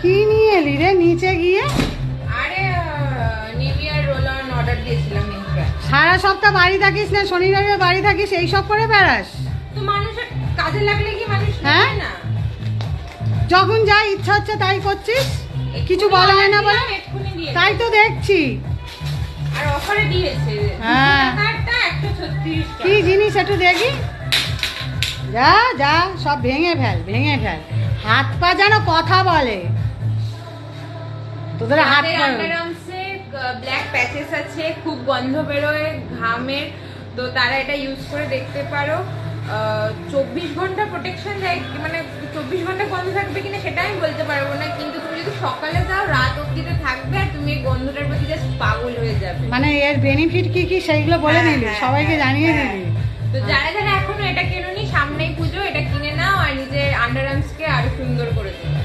কি নিয়ে এলি রে নিচে গিয়ে? আরে নিভিয়ার রোল অন অর্ডার দিয়েছিলাম মিন্ত্রায়। সারা সপ্তাহ বাড়ি থাকিস না, শনি রবিবার বাড়ি থাকিস, এই সব করে বেড়াস? তো মানুষের কাজে লাগলে কি মানুষ হ্যাঁ? নেয় না? যখন যা ইচ্ছা হচ্ছে তাই করছিস, কিছু বলা হয় না বলে? এক্ষুনি দিয়ে তাই তো দেখছি। আর অফারে দিয়েছে। হ্যাঁ। 200 টাকারটা 136 টাকা। কি জিনিস একটু দেখি। যা যা সব ভেঙে ফেল, ভেঙে ফেল। হাত পা যেন কথা বলে তোদের হাত আমাদের পা। আন্ডারআর্মসে ব্ল্যাক প্যাচেস আছে, খুব গন্ধ বেরোয় ঘামের, তো তারা এটা ইউজ করে দেখতে পারো। 24 ঘন্টা প্রোটেকশন দেয়, মানে 24 ঘন্টা গন্ধ থাকবে কিনা সেটা আমি বলতে পারবো না, কিন্তু তুমি যদি সকালে যাও রাত অবধিতে থাকবে আর তুমি এই গন্ধটার প্রতি জাস্ট পাগল হয়ে যাবে। মানে এর বেনিফিট কি কি সেইগুলো বলে হ্যাঁ, দিলি, হ্যাঁ, সবাইকে হ্যাঁ, জানিয়ে হ্যাঁ। দিলি। তো যারা যারা এখনো এটা কেননি, সামনেই পুজো, এটা কিনে নাও আর নিজের আন্ডারআর্মসকে আরো সুন্দর করে তোলো।